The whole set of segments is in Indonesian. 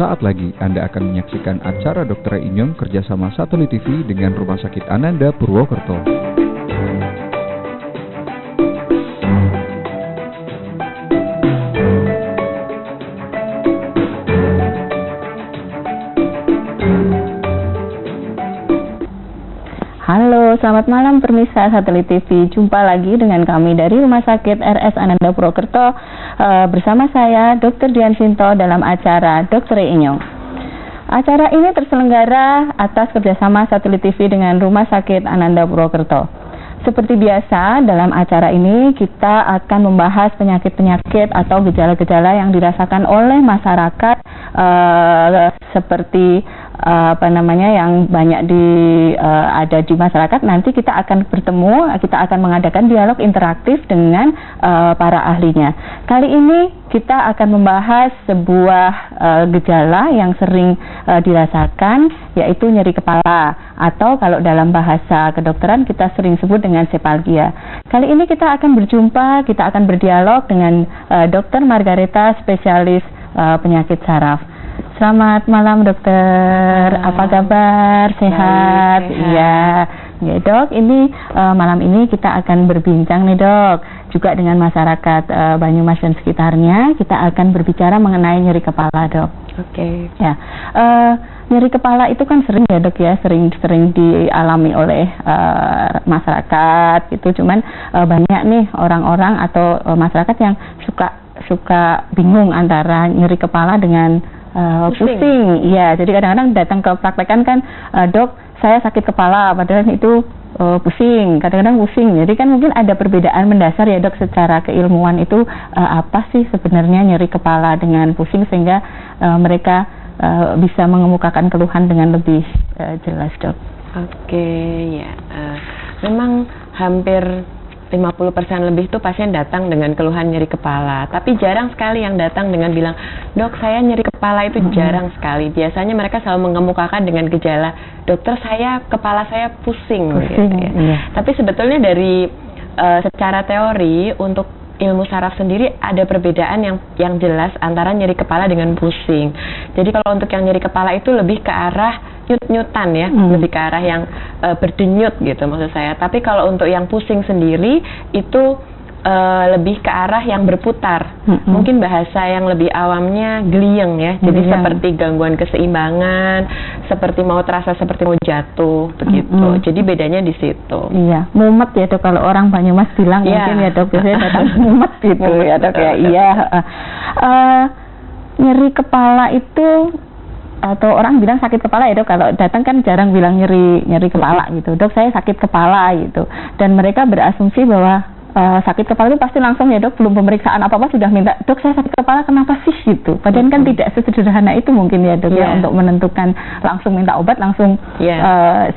Sesaat lagi Anda akan menyaksikan acara Dr. Inyong kerjasama Satelit TV dengan Rumah Sakit Ananda Purwokerto. Halo, selamat malam pemirsa Satelit TV. Jumpa lagi dengan kami dari Rumah Sakit RS Ananda Purwokerto bersama saya Dr. Dian Sinto dalam acara Dr. Inyong. Acara ini terselenggara atas kerjasama Satelit TV dengan Rumah Sakit Ananda Purwokerto. Seperti biasa, dalam acara ini kita akan membahas penyakit-penyakit atau gejala-gejala yang dirasakan oleh masyarakat seperti yang banyak ada di masyarakat. Nanti kita akan bertemu, kita akan mengadakan dialog interaktif dengan para ahlinya. Kali ini kita akan membahas sebuah gejala yang sering dirasakan, yaitu nyeri kepala, atau kalau dalam bahasa kedokteran kita sering sebut dengan sepalgia. Kali ini kita akan berjumpa, kita akan berdialog dengan Dr. Margareta, spesialis penyakit saraf. Selamat malam dokter, apa kabar? Sehat? Iya, ya dok. Ini malam ini kita akan berbincang nih dok, juga dengan masyarakat Banyumas dan sekitarnya. Kita akan berbicara mengenai nyeri kepala dok. Oke. Ya, nyeri kepala itu kan sering ya dok ya, sering dialami oleh masyarakat gitu. Cuman banyak nih orang-orang atau masyarakat yang suka bingung antara nyeri kepala dengan pusing. Iya, jadi kadang-kadang datang ke praktekan kan, dok saya sakit kepala, padahal itu pusing, kadang-kadang pusing. Jadi kan mungkin ada perbedaan mendasar ya dok, secara keilmuan itu apa sih sebenarnya nyeri kepala dengan pusing, sehingga mereka bisa mengemukakan keluhan dengan lebih jelas dok. Oke, ya, memang hampir 50% lebih tuh pasien datang dengan keluhan nyeri kepala, tapi jarang sekali yang datang dengan bilang, dok saya nyeri kepala, itu jarang sekali. Biasanya mereka selalu mengemukakan dengan gejala, dokter kepala saya pusing gitu ya. Iya. Tapi sebetulnya dari secara teori untuk ilmu saraf sendiri ada perbedaan yang jelas antara nyeri kepala dengan pusing. Jadi kalau untuk yang nyeri kepala itu lebih ke arah nyut-nyutan ya, lebih ke arah yang berdenyut gitu maksud saya. Tapi kalau untuk yang pusing sendiri itu lebih ke arah yang berputar. Mungkin bahasa yang lebih awamnya gliyeng ya. Jadi seperti gangguan keseimbangan, seperti mau terasa seperti mau jatuh begitu. Jadi bedanya di situ. Iya, mumet ya dok, kalau orang Banyumas bilang mungkin ya dok, biasanya datang mumet gitu ya dok ya. Iya. Nyeri kepala itu, atau orang bilang sakit kepala ya dok, kalau datang kan jarang bilang nyeri kepala gitu. Dok saya sakit kepala gitu, dan mereka berasumsi bahwa sakit kepala itu pasti langsung ya dok, belum pemeriksaan apa-apa sudah minta, dok saya sakit kepala kenapa sih gitu. Padahal kan tidak sesederhana itu mungkin ya dok ya, untuk menentukan langsung minta obat langsung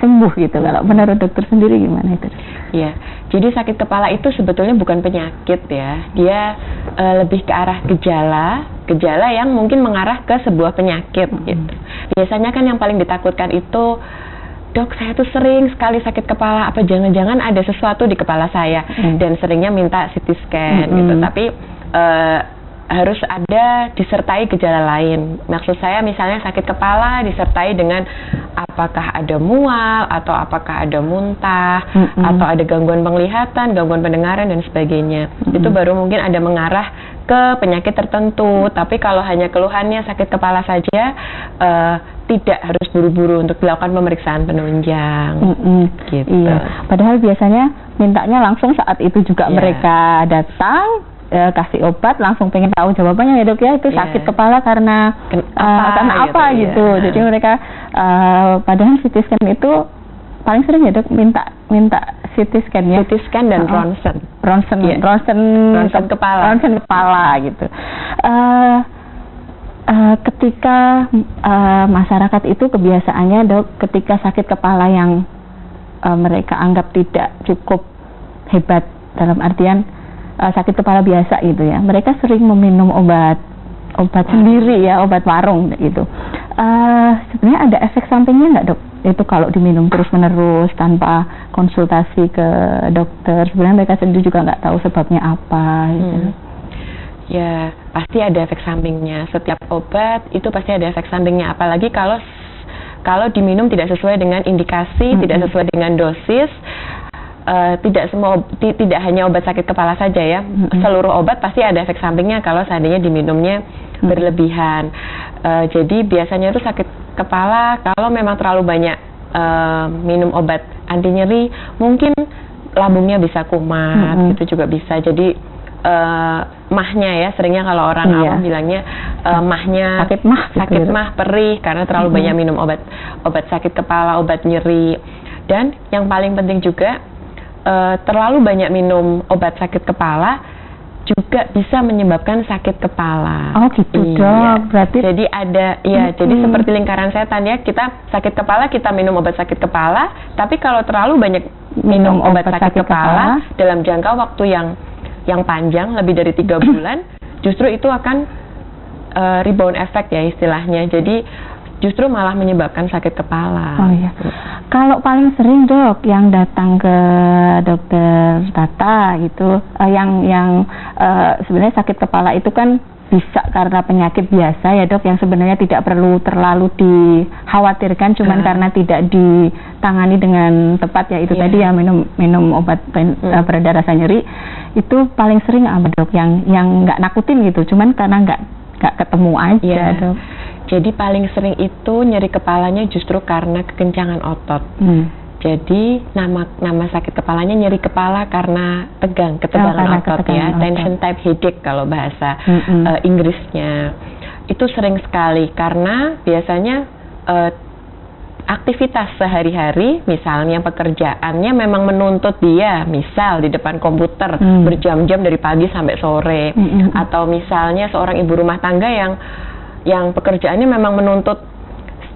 sembuh gitu. Kalau menurut dokter sendiri gimana itu? Iya, jadi sakit kepala itu sebetulnya bukan penyakit ya, dia lebih ke arah gejala yang mungkin mengarah ke sebuah penyakit gitu. Biasanya kan yang paling ditakutkan itu, dok saya tuh sering sekali sakit kepala, apa jangan-jangan ada sesuatu di kepala saya, dan seringnya minta CT scan gitu. Tapi harus ada disertai gejala lain. Maksud saya misalnya sakit kepala disertai dengan apakah ada mual, atau apakah ada muntah, atau ada gangguan penglihatan, gangguan pendengaran dan sebagainya. Itu baru mungkin ada mengarah ke penyakit tertentu. Tapi kalau hanya keluhannya sakit kepala saja, tidak harus buru-buru untuk dilakukan pemeriksaan penunjang. Gitu. Iya. Padahal biasanya mintanya langsung saat itu juga mereka datang, kasih obat, langsung pengen tahu jawabannya ya dok ya, itu sakit kepala karena apa gitu. Jadi mereka padahal CT scan itu paling sering ya dok minta CT scan ya. CT scan dan ronsen kepala gitu. Ketika masyarakat itu kebiasaannya dok, ketika sakit kepala yang mereka anggap tidak cukup hebat, dalam artian sakit kepala biasa gitu ya, mereka sering meminum obat sendiri ya, obat warung gitu. Sebenarnya ada efek sampingnya nggak dok? Itu kalau diminum terus-menerus tanpa konsultasi ke dokter, sebenarnya mereka sendiri juga nggak tahu sebabnya apa gitu. Ya, pasti ada efek sampingnya. Setiap obat itu pasti ada efek sampingnya. Apalagi kalau diminum tidak sesuai dengan indikasi, tidak sesuai dengan dosis. Tidak hanya obat sakit kepala saja ya. Seluruh obat pasti ada efek sampingnya kalau seandainya diminumnya berlebihan. Jadi biasanya itu sakit kepala kalau memang terlalu banyak minum obat anti nyeri, mungkin lambungnya bisa kumat, itu juga bisa. Jadi mahnya ya, seringnya kalau orang awam bilangnya mahnya sakit mah perih karena terlalu banyak minum obat sakit kepala, obat nyeri. Dan yang paling penting juga terlalu banyak minum obat sakit kepala juga bisa menyebabkan sakit kepala. Oh gitu dok, berarti jadi ada jadi seperti lingkaran setan ya, kita sakit kepala, kita minum obat sakit kepala, tapi kalau terlalu banyak minum obat sakit kepala dalam jangka waktu yang panjang, lebih dari 3 bulan, justru itu akan rebound effect ya istilahnya. Jadi justru malah menyebabkan sakit kepala. Oh iya. Kalau paling sering dok yang datang ke dokter Tata gitu, yang sebenarnya sakit kepala itu kan bisa karena penyakit biasa ya dok, yang sebenarnya tidak perlu terlalu dikhawatirkan, cuman karena tidak ditangani dengan tepat ya itu tadi ya, minum obat pereda rasa nyeri. Itu paling sering apa dok, yang nggak nakutin gitu, cuman karena nggak ketemu aja dok. Jadi paling sering itu nyeri kepalanya justru karena kekencangan otot. Jadi nama sakit kepalanya nyeri kepala karena ketegangan otot ya, tension type headache kalau bahasa Inggrisnya. Itu sering sekali karena biasanya aktivitas sehari-hari, misalnya pekerjaannya memang menuntut dia, misal di depan komputer berjam-jam dari pagi sampai sore, atau misalnya seorang ibu rumah tangga yang pekerjaannya memang menuntut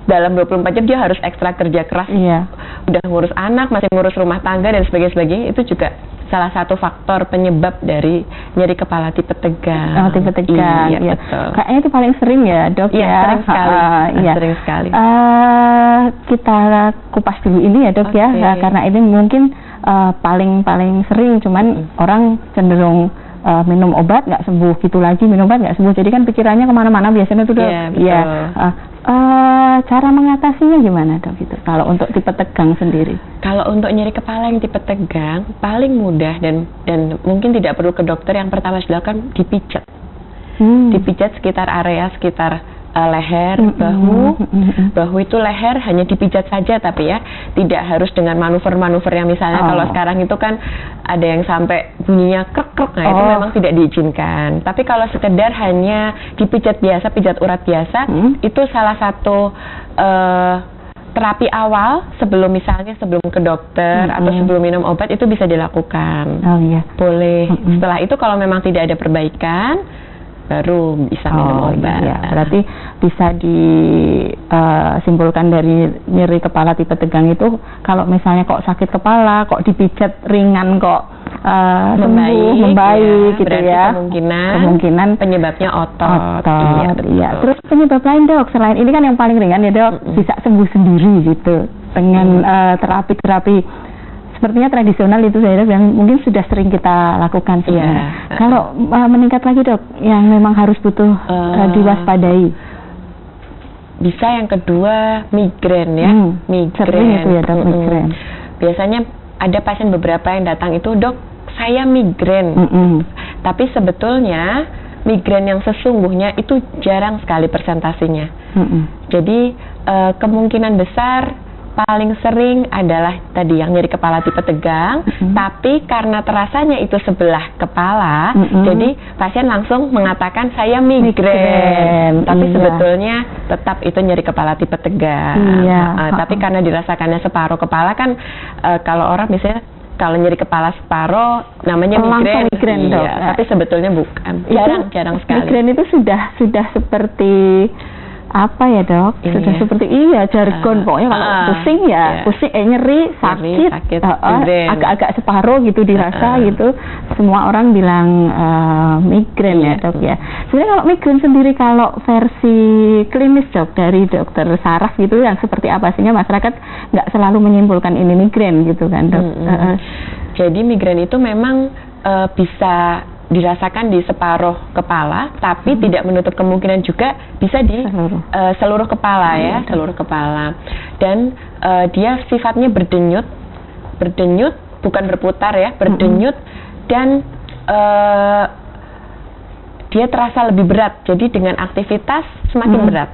dalam 24 jam dia harus ekstra kerja keras, udah ngurus anak, masih ngurus rumah tangga dan sebagainya, itu juga salah satu faktor penyebab dari nyeri kepala tipe tegang. Oh, tipe tegang. Iya, betul. Kayaknya itu paling sering ya, dok ya. Sering sekali. Sering sekali. Kita kupas dulu ini ya, dok ya, karena ini mungkin paling sering, cuman orang cenderung minum obat nggak sembuh, gitu lagi minum obat nggak sembuh. Jadi kan pikirannya kemana-mana biasanya tuh dok. Cara mengatasinya gimana dok itu? Kalau untuk tipe tegang sendiri? Kalau untuk nyeri kepala yang tipe tegang paling mudah dan mungkin tidak perlu ke dokter. Yang pertama dilakukan dipijat, dipijat sekitar area leher, bahu itu leher hanya dipijat saja, tapi ya tidak harus dengan manuver-manuver yang misalnya kalau sekarang itu kan ada yang sampai bunyinya krek-krek, nah itu memang tidak diizinkan. Tapi kalau sekedar hanya dipijat biasa, pijat urat biasa, itu salah satu terapi awal sebelum ke dokter atau sebelum minum obat, itu bisa dilakukan. Boleh. Setelah itu kalau memang tidak ada perbaikan, baru bisa minum obat. Berarti bisa disimpulkan dari nyeri kepala tipe tegang itu, kalau misalnya kok sakit kepala, kok dipijat ringan kok membaik gitu ya. Kemungkinan penyebabnya otot. Iya. Terus penyebab lain dok, selain ini kan yang paling ringan ya dok, bisa sembuh sendiri gitu dengan terapi-terapi sepertinya tradisional itu saya yang mungkin sudah sering kita lakukan sebenarnya. Kalau meningkat lagi dok, yang memang harus butuh diwaspadai. Bisa yang kedua migrain ya. Sering itu ya dok, migrain. Biasanya ada pasien beberapa yang datang itu, dok saya migrain. Tapi sebetulnya migrain yang sesungguhnya itu jarang sekali persentasinya. Jadi kemungkinan besar paling sering adalah tadi yang nyeri kepala tipe tegang, tapi karena terasanya itu sebelah kepala, jadi pasien langsung mengatakan saya migrain, tapi sebetulnya tetap itu nyeri kepala tipe tegang. Tapi karena dirasakannya separuh kepala kan, kalau orang misalnya kalau nyeri kepala separuh namanya migrain, tapi sebetulnya bukan. Jarang sekali. Migrain itu sudah seperti apa ya dok? Sudah seperti jargon pokoknya kalau pusing pusing, nyeri, sakit, agak-agak separuh gitu dirasa gitu. Semua orang bilang migrain ya dok ya. Sebenarnya kalau migrain sendiri, kalau versi klinis dok dari dokter saraf gitu, yang seperti apa, sehingga masyarakat nggak selalu menyimpulkan ini migrain gitu kan dok. Jadi migrain itu memang bisa dirasakan di separuh kepala, tapi tidak menutup kemungkinan juga bisa di seluruh kepala ya, seluruh kepala. Dan dia sifatnya berdenyut, bukan berputar ya, berdenyut, dan dia terasa lebih berat. Jadi dengan aktivitas semakin berat,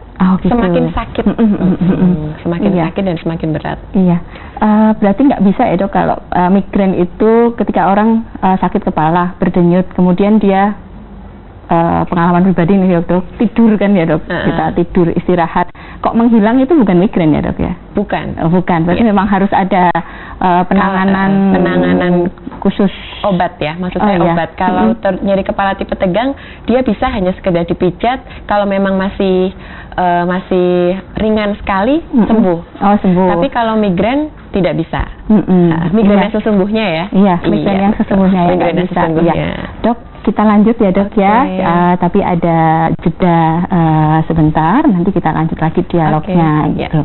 semakin sakit, semakin sakit dan semakin berat. Iya, berarti nggak bisa ya dok kalau migrain itu ketika orang sakit kepala, berdenyut, kemudian dia pengalaman pribadi nih dok, tidur kan ya dok, kita tidur istirahat, kok menghilang, itu bukan migrain ya dok ya? Bukan. Bukan, berarti memang harus ada penanganan khusus obat ya, maksud saya obat. Kalau nyeri kepala tipe tegang, dia bisa hanya sekedar dipijat. Kalau memang masih ringan sekali, sembuh. Oh, sembuh. Tapi kalau migrain tidak bisa. Migrain yang sesungguhnya ya. Iya, migrain yang sesungguhnya ya. Migrain yang sesungguhnya. Ya. Dok, kita lanjut ya dok ya. Tapi ada jeda sebentar, nanti kita lanjut lagi dialognya gitu.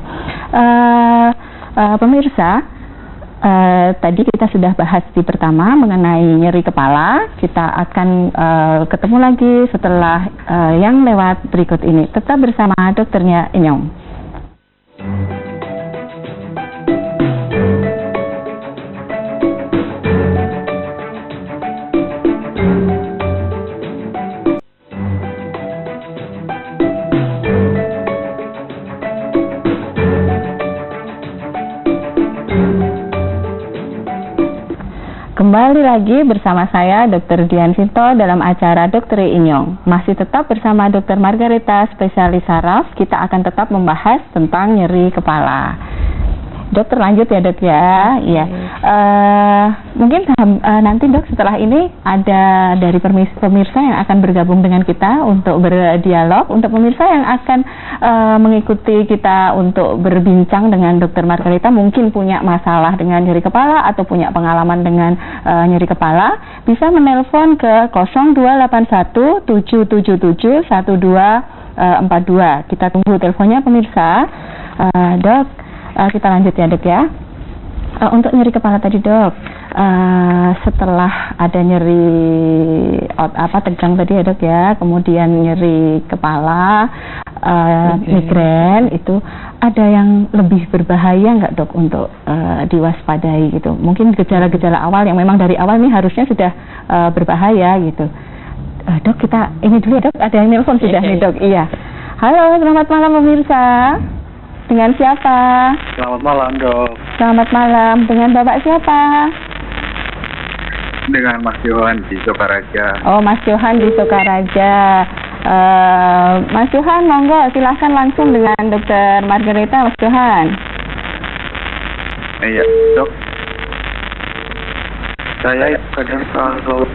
Pemirsa, tadi kita sudah bahas di pertama mengenai nyeri kepala. Kita akan ketemu lagi setelah yang lewat berikut ini. Tetap bersama dokternya Inyong. Kembali lagi bersama saya Dr. Dian Sinto dalam acara Dokter Inyong. Masih tetap bersama Dr. Margareta, spesialis saraf. Kita akan tetap membahas tentang nyeri kepala. Dokter lanjut ya dok ya. Iya. Mungkin nanti dok setelah ini ada dari pemirsa yang akan bergabung dengan kita untuk berdialog. Untuk pemirsa yang akan mengikuti kita untuk berbincang dengan Dokter Margareta, mungkin punya masalah dengan nyeri kepala atau punya pengalaman dengan nyeri kepala, bisa menelpon ke 0281 777 1242. Kita tunggu teleponnya pemirsa. Dok, kita lanjut ya dok ya. Untuk nyeri kepala tadi dok, setelah ada nyeri tegang tadi ya dok ya, kemudian nyeri kepala, migrain, itu ada yang lebih berbahaya nggak dok untuk diwaspadai gitu? Mungkin gejala-gejala awal yang memang dari awal nih harusnya sudah berbahaya gitu. Dok, kita ini dulu ya dok, ada yang nelpon sudah nih dok. Iya. Halo, selamat malam pemirsa. Dengan siapa? Selamat malam dok. Selamat malam. Dengan bapak siapa? Dengan Mas Johan di Sokaraja. Oh, Mas Johan di Sokaraja. Mas Johan, monggo silahkan langsung dengan Dokter Margareta, Mas Johan. Iya dok. Saya kadang kalau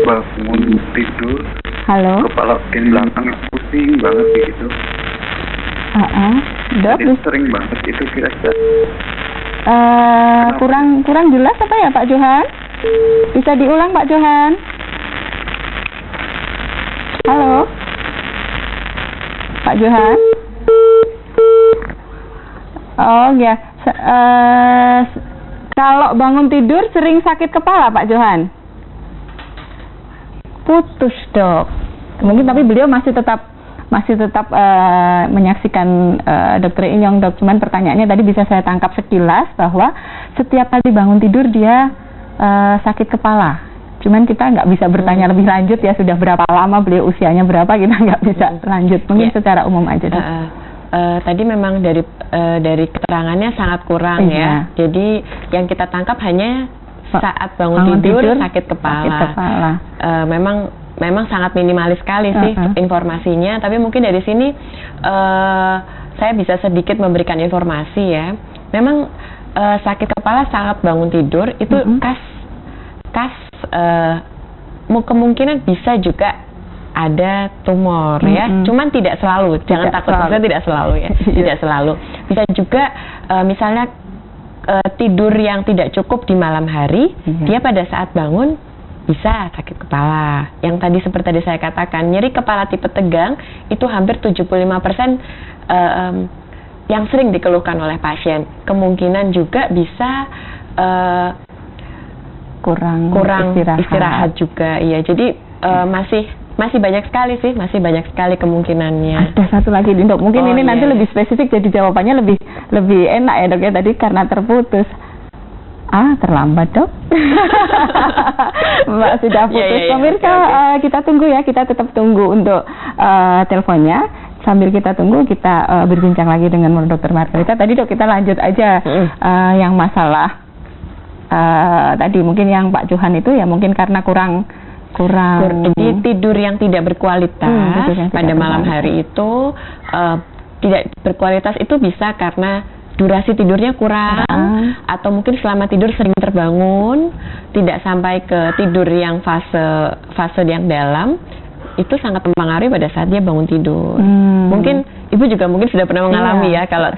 bangun tidur, kepala bagian belakang pusing banget gitu. Dok, jadi sering banget itu kira-kira. Kurang jelas apa ya Pak Johan? Bisa diulang Pak Johan? Halo, Pak Johan? Oh ya, kalau bangun tidur sering sakit kepala Pak Johan? Putus dok. Mungkin tapi beliau masih tetap menyaksikan Dokter Inyong dok. Cuman pertanyaannya tadi bisa saya tangkap sekilas bahwa setiap kali bangun tidur dia sakit kepala. Cuman kita nggak bisa bertanya lebih lanjut ya, sudah berapa lama beliau, usianya berapa, kita nggak bisa lanjut. Mungkin secara umum aja dok. Tadi memang dari keterangannya sangat kurang ya. Jadi yang kita tangkap hanya saat bangun tidur sakit kepala. Memang sangat minimalis sekali sih informasinya, tapi mungkin dari sini saya bisa sedikit memberikan informasi ya. Memang sakit kepala saat bangun tidur itu kemungkinan bisa juga ada tumor ya. Cuman tidak selalu, jangan takut, maksudnya tidak selalu ya. Tidak selalu. Bisa juga misalnya tidur yang tidak cukup di malam hari, dia pada saat bangun bisa sakit kepala. Yang tadi seperti tadi saya katakan, nyeri kepala tipe tegang itu hampir 75% yang sering dikeluhkan oleh pasien. Kemungkinan juga bisa kurang istirahat juga. Iya, jadi masih banyak sekali sih, masih banyak sekali kemungkinannya. Ada satu lagi Dok, mungkin ini nanti lebih spesifik, jadi jawabannya lebih enak ya Dok ya, tadi karena terputus. Terlambat Dok. Mbak sudah putus. Pemirsa, kita tunggu ya, kita tetap tunggu untuk teleponnya. Sambil kita tunggu, kita berbincang lagi dengan Dr. Margarita. Tadi Dok, kita lanjut aja yang masalah tadi mungkin yang Pak Johan itu ya mungkin karena kurang jadi tidur yang tidak berkualitas pada malam hari itu tidak berkualitas itu bisa karena durasi tidurnya kurang atau mungkin selama tidur sering terbangun, tidak sampai ke tidur yang fase yang dalam. Itu sangat mempengaruhi pada saat dia bangun tidur. Mungkin Ibu juga mungkin sudah pernah mengalami ya kalau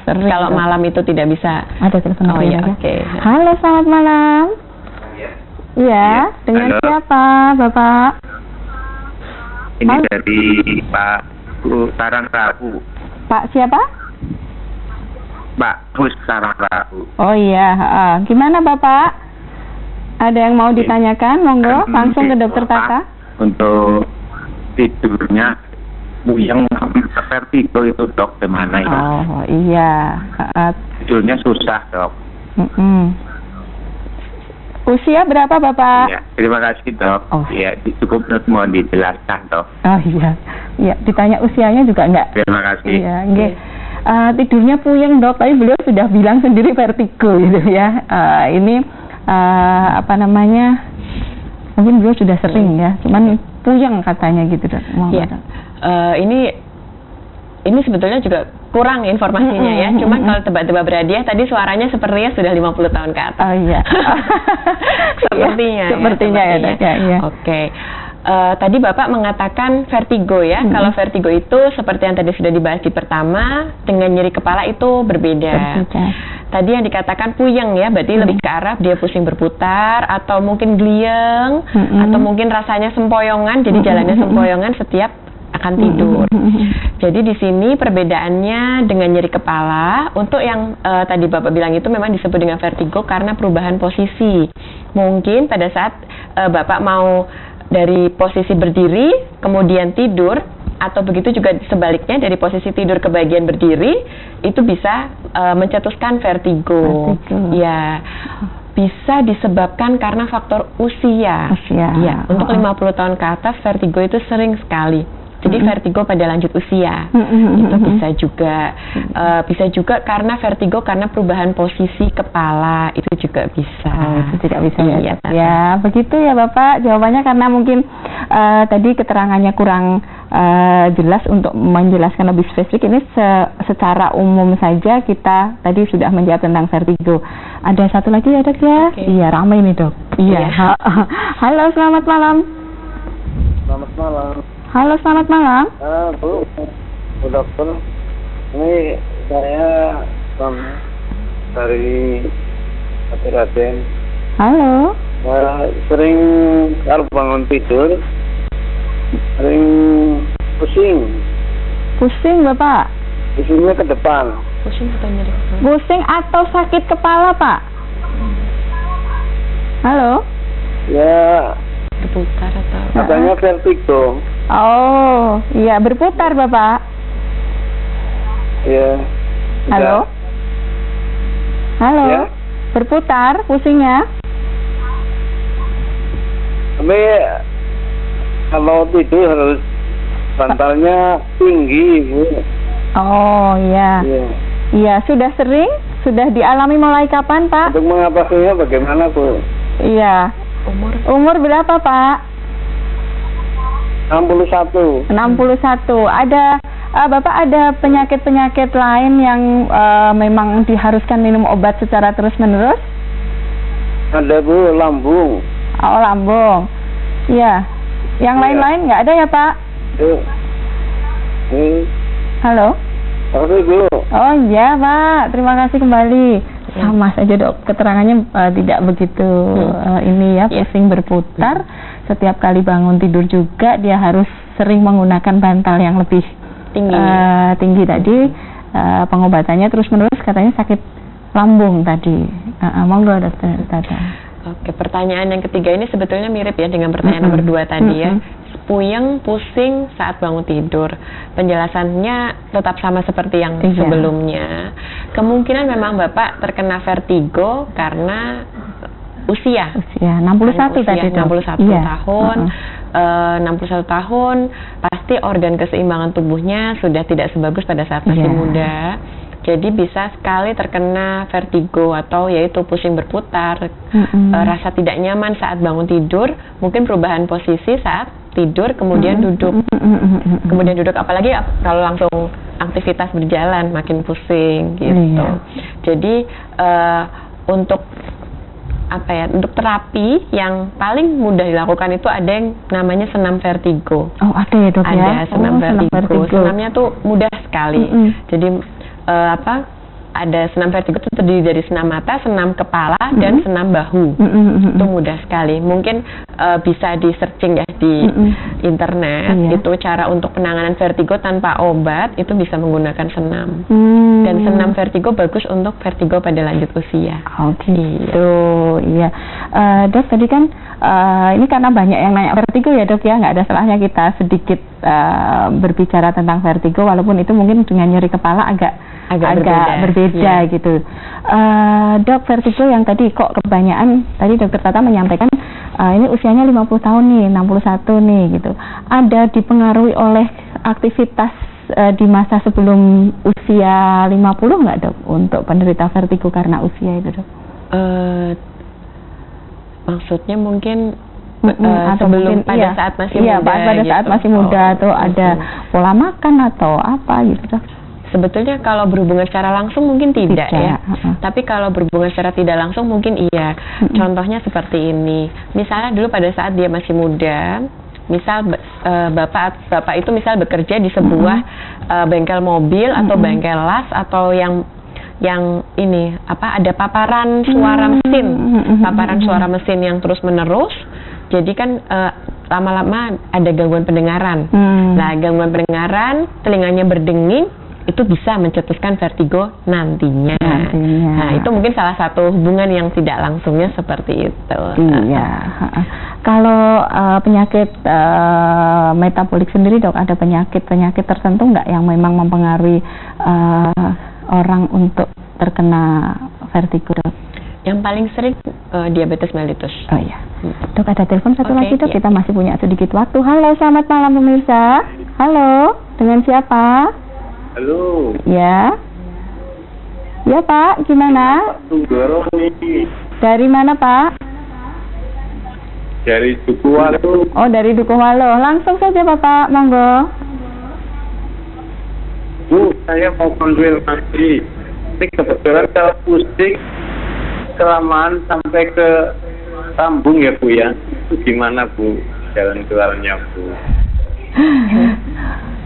malam itu tidak bisa. Ada telepon. Oke. Halo, selamat malam. Iya, dengan siapa, Bapak? Ini dari Pak Sarang Rabu. Pak siapa? Pak Hus Sarang Rabu. Oh iya, gimana Bapak? Ada yang mau ditanyakan? Monggo, langsung ke Dokter Tata. Untuk tidurnya yang vertigo itu Dok, gimana ya? Oh iya. Tidurnya susah Dok. Usia berapa Bapak? Ya, terima kasih Dok. Ya, cukup mohon dijelaskan Dok. Oh iya, iya. Ditanya usianya juga enggak? Terima kasih. Iya, enggak. Tidurnya puyeng Dok, tapi beliau sudah bilang sendiri vertigo gitu ya. Ini apa namanya? Mungkin beliau sudah sering ya, cuman puyeng katanya gitu Dok. Iya. Ini sebetulnya juga kurang informasinya ya. Cuman kalau tebak-tebak berhadiah tadi suaranya sepertinya sudah 50 tahun ke atas. Oh iya. Sepertinya ya. Ya. Oke. Tadi Bapak mengatakan vertigo ya. Kalau vertigo itu seperti yang tadi sudah dibahas di pertama, dengan nyeri kepala itu berbeda. Tadi yang dikatakan puyeng ya, berarti lebih ke arah dia pusing berputar, atau mungkin gliyeng, atau mungkin rasanya sempoyongan, jadi jalannya sempoyongan setiap akan tidur. Jadi di sini perbedaannya dengan nyeri kepala. Untuk yang tadi Bapak bilang itu memang disebut dengan vertigo karena perubahan posisi. Mungkin pada saat Bapak mau dari posisi berdiri kemudian tidur, atau begitu juga sebaliknya dari posisi tidur ke bagian berdiri, itu bisa mencetuskan vertigo. Ya, bisa disebabkan karena faktor usia. Ya, untuk 50 tahun ke atas vertigo itu sering sekali. Jadi vertigo pada lanjut usia itu bisa juga karena vertigo karena perubahan posisi kepala, itu juga bisa. Itu tidak bisa ya. Begitu ya Bapak jawabannya, karena mungkin tadi keterangannya kurang jelas. Untuk menjelaskan lebih spesifik ini secara umum saja kita tadi sudah menjawab tentang vertigo. Ada satu lagi ya Dok ya? Iya, ramai nih Dok. Iya. Halo, selamat malam. Selamat malam. Halo, selamat malam. Bu dokter, ini saya dari Raden. Halo. Sering kalau bangun tidur sering pusing. Pusing Bapak? Pusingnya ke depan. Pusing atau sakit kepala Pak? Halo. Ya. Berputar atau? Katanya vertigo. Oh, iya, berputar Bapak. Iya. Halo. Halo. Ya. Berputar pusingnya. Tapi kalau tidur harus bantalnya tinggi. Oh iya. Iya, sudah sering? Sudah dialami mulai kapan Pak? Untuk mengatasinya bagaimana Bu? Iya. Umur berapa Pak? 61. Ada Bapak ada penyakit-penyakit lain yang memang diharuskan minum obat secara terus-menerus? Ada Bu, lambung. Oh, lambung. Iya. Yang lain-lain nggak ada ya Pak? Halo? Oh iya Pak, terima kasih kembali. Sama saja Dok, keterangannya tidak begitu ini ya, pusing berputar. Setiap kali bangun tidur juga dia harus sering menggunakan bantal yang lebih tinggi tadi. Pengobatannya terus-menerus katanya sakit lambung tadi. Monggo Dokter Tata. Oke, pertanyaan yang ketiga ini sebetulnya mirip ya dengan pertanyaan nomor 2 tadi ya. puyeng, pusing saat bangun tidur. Penjelasannya tetap sama seperti yang sebelumnya. Kemungkinan memang Bapak terkena vertigo karena usia 61 tadi, 61 tahun. 61 tahun pasti organ keseimbangan tubuhnya sudah tidak sebagus pada saat masih muda. Jadi bisa sekali terkena vertigo atau yaitu pusing berputar, rasa tidak nyaman saat bangun tidur, mungkin perubahan posisi saat tidur kemudian duduk. Kemudian duduk, apalagi kalau langsung aktivitas berjalan makin pusing gitu. Jadi untuk untuk terapi yang paling mudah dilakukan itu ada yang namanya senam vertigo. Oh, ada ya, Dok, ya? Ada senam vertigo. Senamnya tuh mudah sekali. Jadi ada senam vertigo itu terdiri dari senam mata, senam kepala, dan senam bahu. Itu mudah sekali. Mungkin bisa di searching ya di internet. Itu cara untuk penanganan vertigo tanpa obat, itu bisa menggunakan senam. Dan senam vertigo bagus untuk vertigo pada lanjut usia. Gitu, iya. Dok, tadi kan ini karena banyak yang nanya vertigo ya, Dok, ya, nggak ada salahnya kita sedikit berbicara tentang vertigo, walaupun itu mungkin dengan nyeri kepala agak berbeda gitu. Dok, vertigo yang tadi kok kebanyakan, tadi Dokter Tata menyampaikan ini usianya 50 tahun nih, 61 nih gitu. Ada dipengaruhi oleh aktivitas di masa sebelum usia 50 nggak, Dok, untuk penderita vertigo karena usia itu, Dok? Maksudnya mungkin atau sebelum mungkin, pada saat masih muda, pada gitu. saat masih muda, atau ada pola makan atau apa gitu, Dok? Sebetulnya kalau berhubungan secara langsung mungkin tidak ya. Tapi kalau berhubungan secara tidak langsung mungkin iya. Contohnya seperti ini. Misalnya dulu pada saat dia masih muda, misal bapak itu misal bekerja di sebuah bengkel mobil atau bengkel las atau yang ini ada paparan suara mesin, paparan suara mesin yang terus menerus. Jadi kan lama-lama ada gangguan pendengaran. Nah, gangguan pendengaran, telinganya berdenging, itu bisa mencetuskan vertigo nantinya. Nah, itu mungkin salah satu hubungan yang tidak langsungnya seperti itu. Iya. Kalau penyakit metabolik sendiri, Dok, ada penyakit tertentu nggak yang memang mempengaruhi orang untuk terkena vertigo, Dok? Yang paling sering diabetes mellitus. Oh iya. Dok, ada telepon satu lagi, Dok. Kita masih punya sedikit waktu. Halo, selamat malam pemirsa. Halo, dengan siapa? Halo. Ya. Ya, Pak, gimana? Tunggoro nih. Dari mana, Pak? Dari Dukuhwalo. Oh, dari Dukuhwalo. Langsung saja, Bapak, monggo. Bu, saya mau konfirmasi. Ini kebetulan kalau pusing kelamaan sampai ke lambung ya, Bu, ya. Itu gimana, Bu, jalan keluarnya, Bu?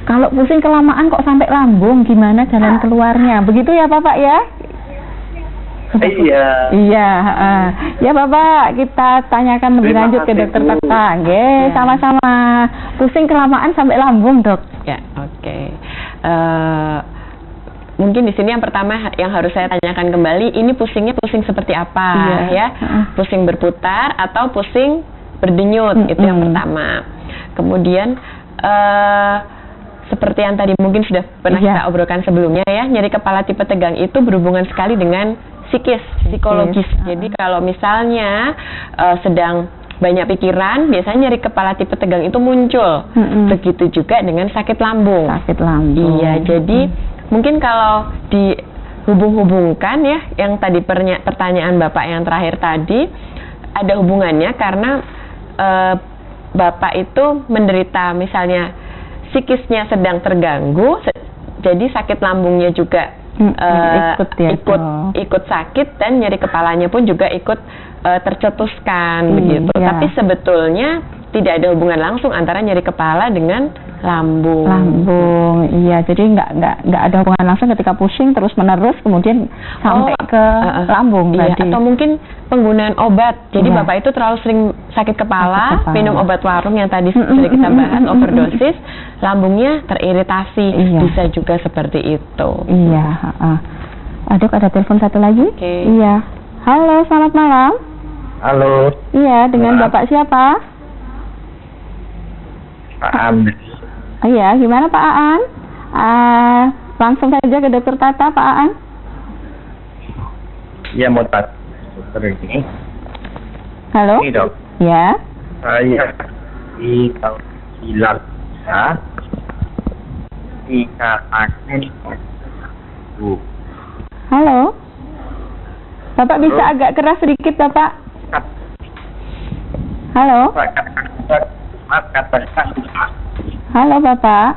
Kalau pusing kelamaan kok sampai lambung, gimana jalan keluarnya? Begitu ya, Bapak, ya? Iya. Iya, ya Bapak, kita tanyakan lebih lanjut ke Dokter Tata. Sama-sama. Pusing kelamaan sampai lambung, Dok. Ya, oke. Mungkin di sini yang pertama yang harus saya tanyakan kembali, ini pusingnya pusing seperti apa, ya? Pusing berputar atau pusing berdenyut, itu yang pertama. Kemudian seperti yang tadi mungkin sudah pernah kita obrolkan sebelumnya ya, nyeri kepala tipe tegang itu berhubungan sekali dengan psikologis. Jadi kalau misalnya sedang banyak pikiran, biasanya nyeri kepala tipe tegang itu muncul. Begitu juga dengan sakit lambung. Iya, jadi mungkin kalau dihubung-hubungkan ya, yang tadi pertanyaan Bapak yang terakhir tadi, ada hubungannya karena Bapak itu menderita misalnya psikisnya sedang terganggu, jadi sakit lambungnya juga ikut sakit, dan nyeri kepalanya pun juga ikut tercetuskan begitu. Tapi sebetulnya tidak ada hubungan langsung antara nyeri kepala dengan lambung. Iya. Jadi nggak ada hubungan langsung ketika pusing terus menerus kemudian sampai ke lambung tadi. Atau mungkin penggunaan obat. Jadi Bapak itu terlalu sering sakit kepala, minum obat warung yang tadi sudah kita bahas, overdosis, lambungnya teriritasi. Bisa juga seperti itu. Iya. Dok, ada telepon satu lagi? Iya. Halo, selamat malam. Halo. Iya, dengan Bapak siapa? Pak Am. Iya, gimana Pak Aan? Langsung saja ke Dokter Tata, Pak Aan. Ya, mau tanya dokter ini. Halo? Ini dok, Ya. saya di tahun 9 ya, dikatakan Halo? Bapak bisa agak keras sedikit, Bapak? Halo? Halo, Bapak?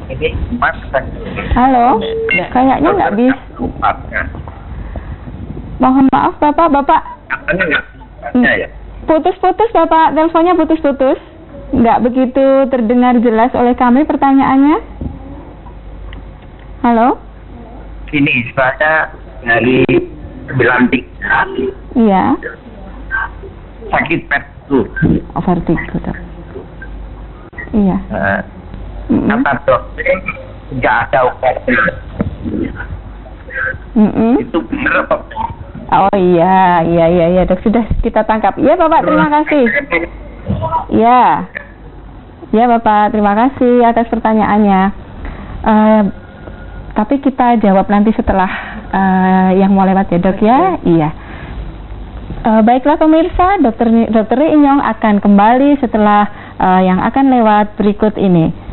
Ini Halo? Kayaknya nggak bisa. Mohon maaf, Bapak. Bapak Katanya nggak bisa ya? putus-putus, Bapak. Teleponnya putus-putus. Nggak begitu terdengar jelas oleh kami pertanyaannya. Halo? Ini saya dari 93 Iya. sakit vertigo. Vertigo, Dok. Iya. Kata dokter nggak ada obatnya. Itu benar apa? Oh iya, Dok, sudah kita tangkap. Iya, Bapak, terima kasih. Iya. Ya, Bapak, terima kasih atas pertanyaannya. Tapi kita jawab nanti setelah yang mau lewat ya, Dok, ya. Iya. Baiklah pemirsa, Dokter Inyong akan kembali setelah yang akan lewat berikut ini.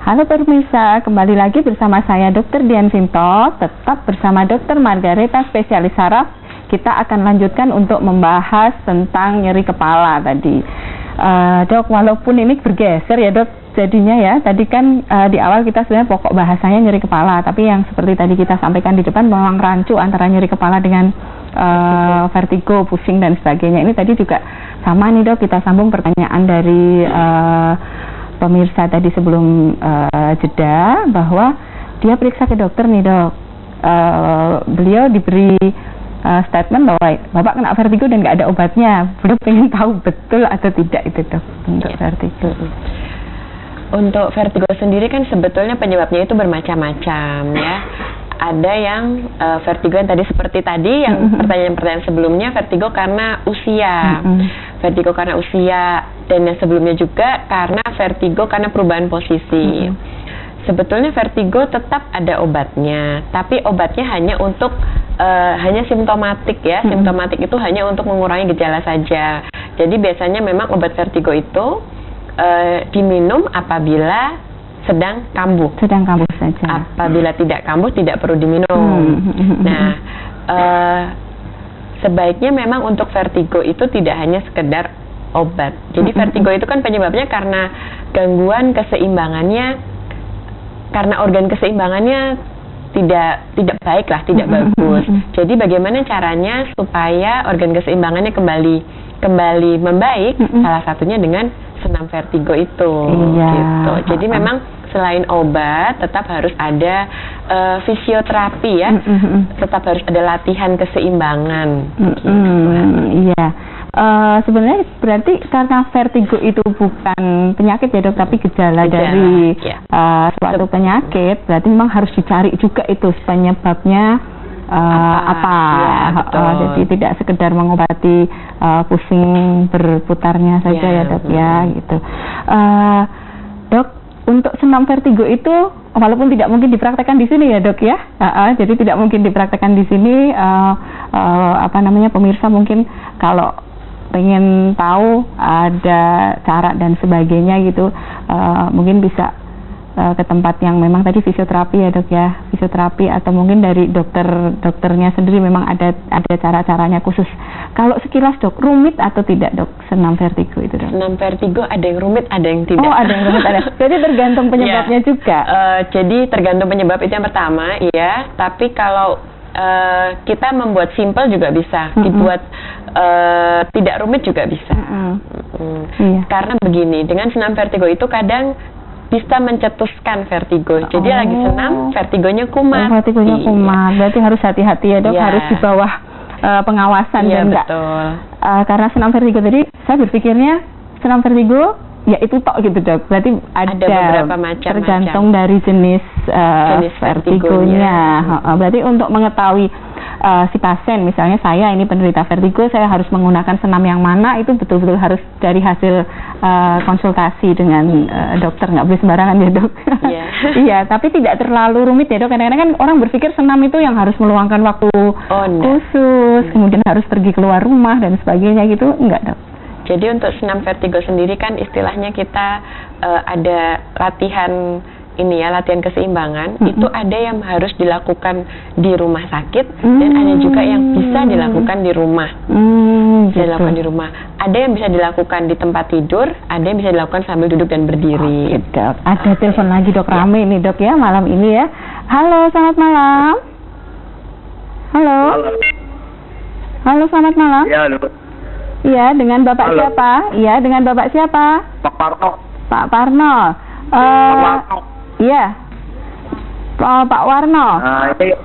Halo pemirsa, kembali lagi bersama saya Dr. Dian Sinto, tetap bersama Dr. Margareta spesialis saraf. Kita akan lanjutkan untuk membahas tentang nyeri kepala tadi. Dok, walaupun ini bergeser ya Dok, jadinya ya, tadi kan di awal kita sebenarnya pokok bahasanya nyeri kepala, tapi yang seperti tadi kita sampaikan di depan memang rancu antara nyeri kepala dengan vertigo, pusing dan sebagainya. Ini tadi juga sama nih Dok, kita sambung pertanyaan dari pemirsa tadi sebelum jeda, bahwa dia periksa ke dokter nih Dok. Beliau diberi statement bahwa Bapak kena vertigo dan nggak ada obatnya. Beliau pengen tahu betul atau tidak itu Dok untuk vertigo. Untuk vertigo sendiri kan sebetulnya penyebabnya itu bermacam-macam ya. Ada yang vertigo yang tadi seperti tadi yang pertanyaan-pertanyaan sebelumnya, vertigo karena usia. Vertigo karena usia, dan yang sebelumnya juga karena vertigo karena perubahan posisi. Sebetulnya vertigo tetap ada obatnya, tapi obatnya hanya untuk hanya simptomatik ya. Simptomatik itu hanya untuk mengurangi gejala saja. Jadi biasanya memang obat vertigo itu diminum apabila sedang kambuh. Sedang kambuh saja. Apabila tidak kambuh tidak perlu diminum. Nah, sebaiknya memang untuk vertigo itu tidak hanya sekedar obat. Jadi vertigo itu kan penyebabnya karena gangguan keseimbangannya, karena organ keseimbangannya tidak baik lah, tidak bagus. Jadi bagaimana caranya supaya organ keseimbangannya kembali membaik? Salah satunya dengan senam vertigo itu. Gitu. Jadi memang selain obat tetap harus ada fisioterapi ya. Tetap harus ada latihan keseimbangan. Iya. Sebenarnya berarti karena vertigo itu bukan penyakit ya Dok, tapi gejala dari suatu penyakit, berarti memang harus dicari juga itu penyebabnya apa. Jadi tidak sekedar mengobati pusing berputarnya saja ya Dok ya gitu. Dok, untuk senam vertigo itu walaupun tidak mungkin dipraktekkan di sini ya Dok ya, jadi tidak mungkin dipraktekkan di sini. Pemirsa mungkin kalau pengen tahu ada cara dan sebagainya gitu, mungkin bisa ke tempat yang memang tadi fisioterapi ya Dok ya, fisioterapi, atau mungkin dari dokternya sendiri memang ada cara-caranya khusus. Kalau sekilas Dok, rumit atau tidak Dok senam vertigo itu Dok? Senam vertigo ada yang rumit, ada yang tidak. Oh, ada yang rumit, ada. Jadi tergantung penyebabnya juga. Jadi tergantung penyebab itu yang pertama ya. Tapi kalau kita membuat simple juga bisa, dibuat tidak rumit juga bisa. Karena begini, dengan senam vertigo itu kadang bisa mencetuskan vertigo. Jadi lagi senam, vertigonya kumat. Vertigonya kumat. Berarti harus hati-hati ya, Dok. Harus di bawah pengawasan dan enggak. Karena senam vertigo tadi, saya berpikirnya senam vertigo ya itu tok gitu, Dok. Berarti ada beberapa macam. Tergantung dari jenis vertigonya. Berarti untuk mengetahui si pasien, misalnya saya ini penderita vertigo, saya harus menggunakan senam yang mana, itu betul-betul harus dari hasil konsultasi dengan dokter, nggak boleh sembarangan ya, Dok. Iya, tapi tidak terlalu rumit ya, Dok. Kadang-kadang kan orang berpikir senam itu yang harus meluangkan waktu khusus, kemudian harus pergi keluar rumah dan sebagainya gitu, enggak, Dok. Jadi untuk senam vertigo sendiri kan istilahnya kita ada latihan ini ya, latihan keseimbangan. Itu ada yang harus dilakukan di rumah sakit dan ada juga yang bisa dilakukan di rumah. Dilakukan di rumah. Ada yang bisa dilakukan di tempat tidur, ada yang bisa dilakukan sambil duduk dan berdiri. Dok. Ada telepon lagi, Dok. Rame nih, Dok, ya malam ini ya. Halo, selamat malam. Halo. Halo, selamat malam. Ya, halo. Iya, dengan Bapak siapa? Iya, dengan Bapak siapa? Pak Parno. Pak Parno. Iya. Pak Warno. Nah, ini.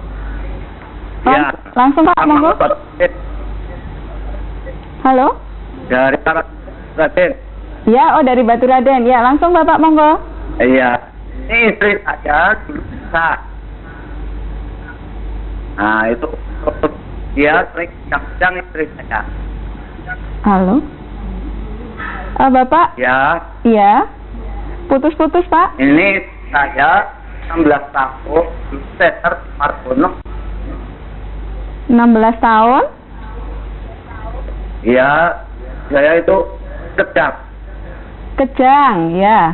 Ya. Langsung Pak, monggo. Halo? Dari Raden. Iya, dari Baturaden. Ya, langsung Bapak, monggo. Iya. Ini istri saya bisa. Nah, itu dia sering kadang istri saya. Halo? Bapak? Ya. Iya. Putus-putus, Pak. Ini saya 16 tahun, Cesar Margono. 16 tahun? Ya, saya itu Kejang. Kejang, ya.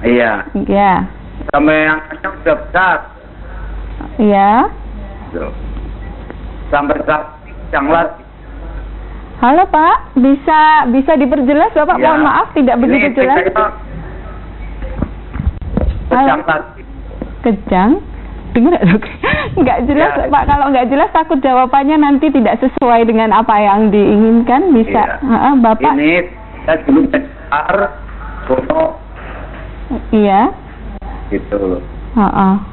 Iya. Iya. Sama yang kejang sudah besar. Iya. Sampai saat Kejang lagi. Halo Pak, bisa diperjelas Bapak? Ya. Mohon maaf tidak begitu jelas. Kejang lagi. Kejang? Dengar nggak, Dok? Nggak jelas ya. Pak, kalau nggak jelas takut jawabannya nanti tidak sesuai dengan apa yang diinginkan. Bisa ya. Bapak? Ini saya dulu besar, Bono. Iya. Gitu.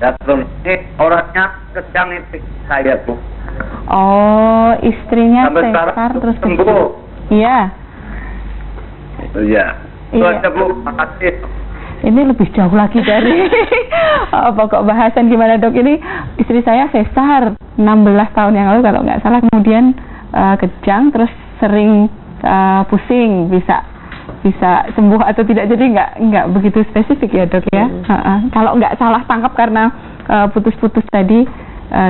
Ya, terus ini orangnya Kejang itu saya, Bu. Oh, istrinya Cesar terus sembuh. Iya. Iya. Itu aja, Bu. Makasih. Ini lebih jauh lagi dari pokok bahasan gimana, Dok. Ini istri saya Cesar 16 tahun yang lalu kalau nggak salah, kemudian kejang terus sering pusing, bisa sembuh atau tidak, jadi nggak begitu spesifik ya, Dok ya. Kalau nggak salah tangkap karena putus-putus tadi,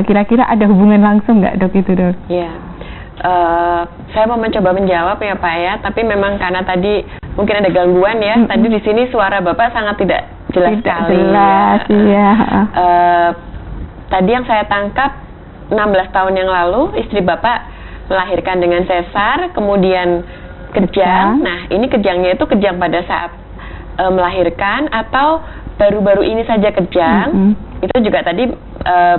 kira-kira ada hubungan langsung nggak, Dok, itu, Dok? Iya. Saya mau mencoba menjawab ya, Pak ya, tapi memang karena tadi mungkin ada gangguan ya. Tadi di sini suara Bapak sangat tidak jelas sekali. Jelas, iya. Tadi yang saya tangkap 16 tahun yang lalu istri Bapak melahirkan dengan sesar, kemudian kejang. Nah, ini kejangnya itu kejang pada saat melahirkan atau baru-baru ini saja kejang. Itu juga tadi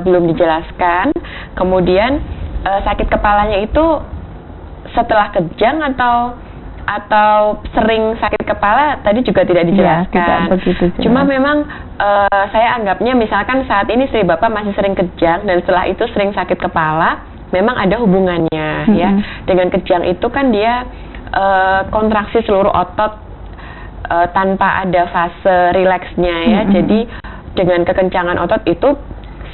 belum dijelaskan. Kemudian sakit kepalanya itu setelah kejang atau sering sakit kepala tadi juga tidak dijelaskan. Cuma memang saya anggapnya misalkan saat ini istri Bapak masih sering kejang dan setelah itu sering sakit kepala, memang ada hubungannya ya. Dengan kejang itu kan dia kontraksi seluruh otot tanpa ada fase rileksnya ya. Jadi dengan kekencangan otot itu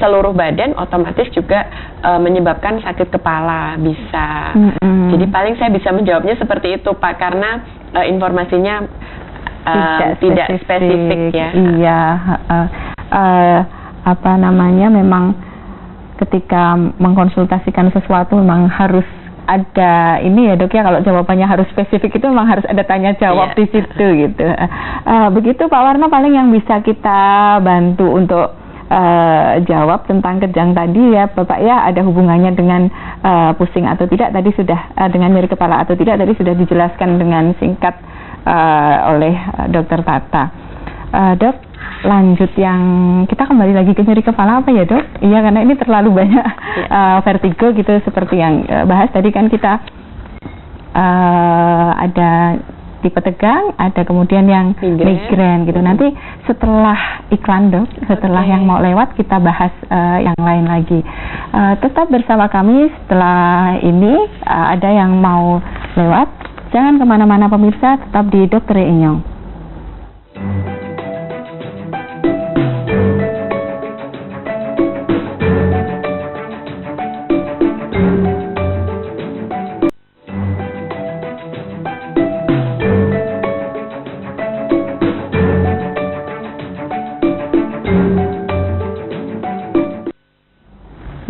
seluruh badan otomatis juga menyebabkan sakit kepala bisa. Jadi paling saya bisa menjawabnya seperti itu, Pak, karena informasinya tidak spesifik ya. Iya. Memang ketika mengkonsultasikan sesuatu memang harus ada ini ya, Dok ya, kalau jawabannya harus spesifik itu memang harus ada tanya jawab di situ gitu. Begitu Pak Warno, paling yang bisa kita bantu untuk jawab tentang kejang tadi ya Bapak ya, ada hubungannya dengan pusing atau tidak tadi sudah, dengan nyeri kepala atau tidak tadi sudah dijelaskan dengan singkat oleh Dokter Tata. Dok, lanjut yang kita kembali lagi ke nyeri kepala apa ya, Dok? Iya, karena ini terlalu banyak vertigo gitu seperti yang bahas tadi kan kita ada tipe tegang, ada kemudian yang migrain gitu. Nanti setelah iklan dok, setelah yang mau lewat kita bahas yang lain lagi. Tetap bersama kami setelah ini ada yang mau lewat. Jangan kemana-mana pemirsa, tetap di Dr. Inyong.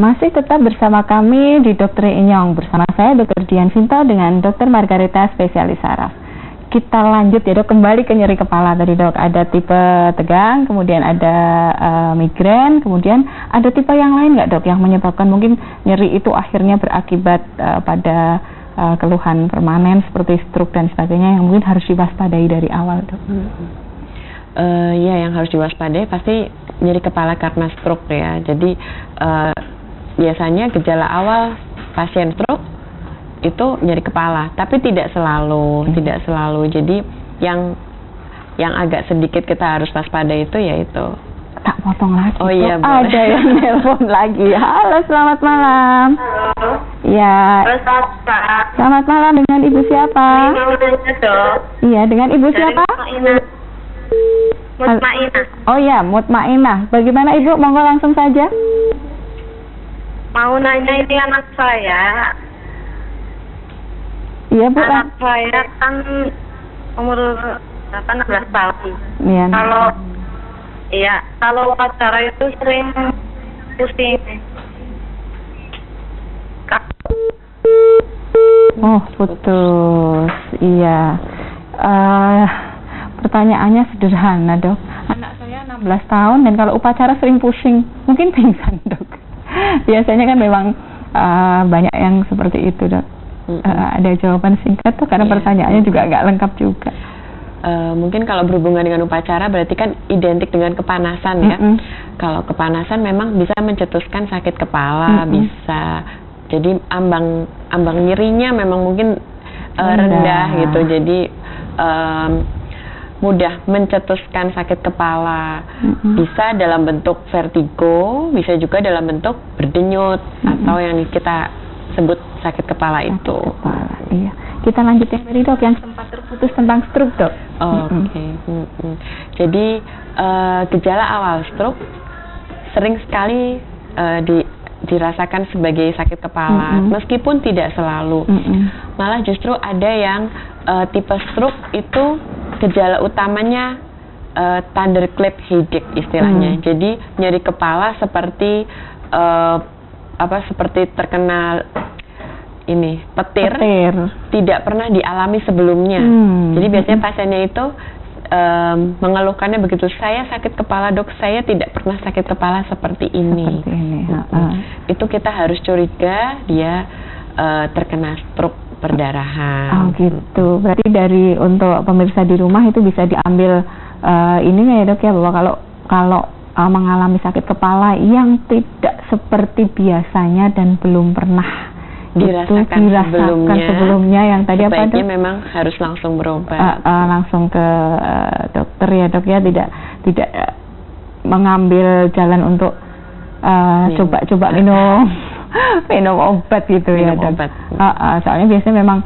Masih tetap bersama kami di Dr. Inyong, bersama saya Dr. Dian Sinta dengan Dr. Margareta spesialis saraf. Kita lanjut ya dok, kembali ke nyeri kepala tadi dok. Ada tipe tegang, kemudian ada migrain, kemudian ada tipe yang lain nggak dok yang menyebabkan mungkin nyeri itu akhirnya berakibat pada keluhan permanen seperti stroke dan sebagainya yang mungkin harus diwaspadai dari awal dok? Ya, yang harus diwaspadai pasti nyeri kepala karena stroke ya. Jadi biasanya gejala awal pasien stroke itu nyeri kepala, tapi tidak selalu. Jadi yang agak sedikit kita harus waspada itu yaitu. Tak potong lagi. Oh iya, ada yang nelpon lagi. Halo, selamat malam. Halo. Ya. Selamat malam, dengan ibu siapa? Iya, dengan ibu siapa? Mutmainah. Oh ya, Mutmainah. Bagaimana ibu? Monggo langsung saja. Mau nanya ini anak saya. Iya bu. Anak saya kan umur 18 tahun. Iya. Kalau upacara itu sering pusing. Oh putus. Iya. Pertanyaannya sederhana dok. Anak saya 16 tahun dan kalau upacara sering pusing, mungkin pingsan dok. Biasanya kan memang banyak yang seperti itu dok. Ada jawaban singkat tuh karena pertanyaannya juga agak lengkap juga. Mungkin kalau berhubungan dengan upacara berarti kan identik dengan kepanasan ya. Kalau kepanasan memang bisa mencetuskan sakit kepala, bisa. Jadi ambang nyerinya memang mungkin rendah gitu. Jadi mudah mencetuskan sakit kepala, bisa dalam bentuk vertigo, bisa juga dalam bentuk berdenyut atau yang kita sebut sakit kepala itu. Iya. Kita lanjut yang dari dok yang sempat terputus tentang stroke dok. Oke. Jadi gejala awal stroke sering sekali dirasakan sebagai sakit kepala, meskipun tidak selalu. Malah justru ada yang tipe stroke itu gejala utamanya thunderclap headache istilahnya. Jadi nyeri kepala seperti seperti terkena petir. Tidak pernah dialami sebelumnya. Jadi biasanya pasiennya itu mengeluhkannya begitu, saya sakit kepala dok, saya tidak pernah sakit kepala seperti ini. Itu kita harus curiga dia terkena stroke perdarahan. Oh gitu. Berarti untuk pemirsa di rumah itu bisa diambil ininya ya dok ya, bahwa kalau mengalami sakit kepala yang tidak seperti biasanya dan belum pernah dirasakan sebelumnya yang tadi apa dok? Memang harus langsung berobat. Langsung ke dokter ya dok ya, tidak mengambil jalan untuk coba minum obat gitu ya dok. Soalnya biasanya memang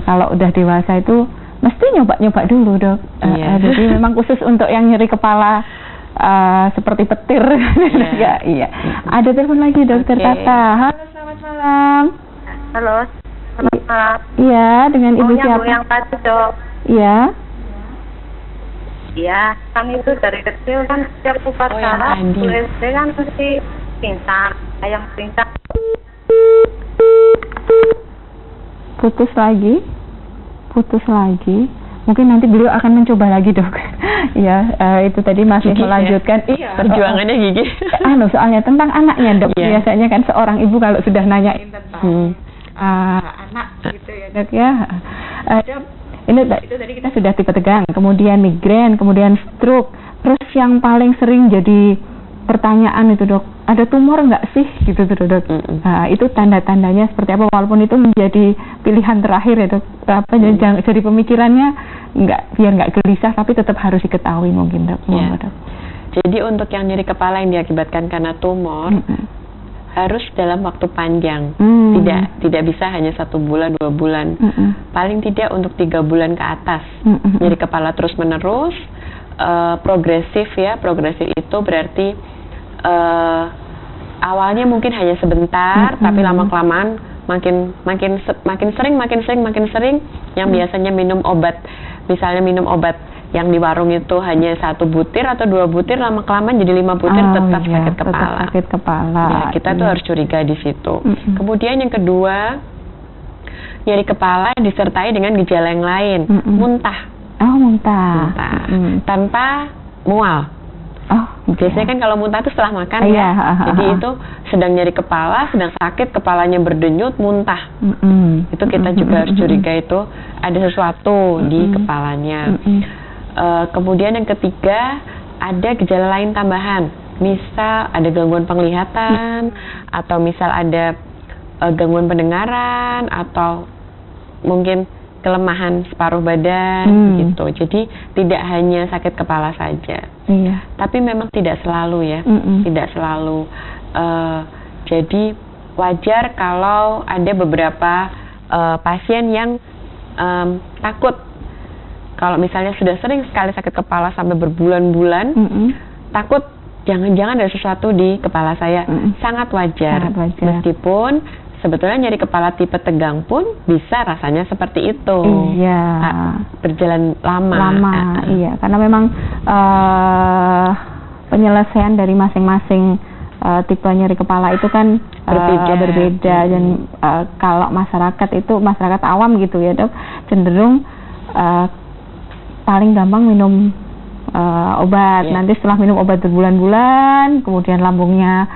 kalau udah dewasa itu mesti nyoba dulu dok. Jadi memang khusus untuk yang nyeri kepala seperti petir. Iya. Ada telepon lagi dokter Tata. Halo, selamat malam. Halo, selamat malam. Iya, dengan ibu siapa? Bu yang tadi dok. Iya. Iya, kan itu dari kecil kan setiap upacara SD kan mesti pingsan, ayam pingsan. Putus lagi. Mungkin nanti beliau akan mencoba lagi dok. Ya, itu tadi masih gigi, melanjutkan. Ya? Iya. Perjuangannya gigi. Soalnya tentang anaknya dok. Biasanya kan seorang ibu kalau sudah nanyain tentang anak gitu ya dok ya. Itu tadi kita sudah tipe tegang, kemudian migrain, kemudian stroke. Terus yang paling sering jadi pertanyaan itu dok, ada tumor nggak sih gitu tuh dok. Nah, itu tanda-tandanya seperti apa, walaupun itu menjadi pilihan terakhir ya dok, jadi pemikirannya biar nggak gelisah tapi tetap harus diketahui mungkin dok. Dok. Jadi untuk yang nyeri kepala yang diakibatkan karena tumor harus dalam waktu panjang, tidak bisa hanya 1 bulan 2 bulan, paling tidak untuk 3 bulan ke atas. Nyeri kepala terus menerus, progresif ya, progresif itu berarti awalnya mungkin hanya sebentar, tapi lama kelamaan makin sering, yang biasanya minum obat, misalnya minum obat yang di warung itu hanya 1 butir atau 2 butir, lama kelamaan jadi 5 butir, tetap sakit kepala. Tetap sakit kepala. Ya, kita tuh harus curiga di situ. Kemudian yang kedua, nyeri kepala disertai dengan gejala yang lain, muntah. Muntah. Tanpa mual. Biasanya kan kalau muntah itu setelah makan ya. Jadi itu sedang nyeri kepala, sedang sakit, kepalanya berdenyut, muntah. Itu kita juga harus curiga itu ada sesuatu di kepalanya. Kemudian yang ketiga, ada gejala lain tambahan, misal ada gangguan penglihatan, atau misal ada gangguan pendengaran, atau mungkin kelemahan separuh badan gitu. Jadi tidak hanya sakit kepala saja, tapi memang tidak selalu ya, tidak selalu. Jadi wajar kalau ada beberapa pasien yang takut. Kalau misalnya sudah sering sekali sakit kepala sampai berbulan-bulan, takut jangan-jangan ada sesuatu di kepala saya. Sangat wajar. Meskipun sebetulnya nyeri kepala tipe tegang pun bisa rasanya seperti itu. Berjalan lama. Iya, karena memang penyelesaian dari masing-masing tipe nyeri kepala itu kan berbeda. Dan kalau masyarakat awam gitu ya dok, cenderung paling gampang minum obat. Nanti setelah minum obat berbulan-bulan, kemudian lambungnya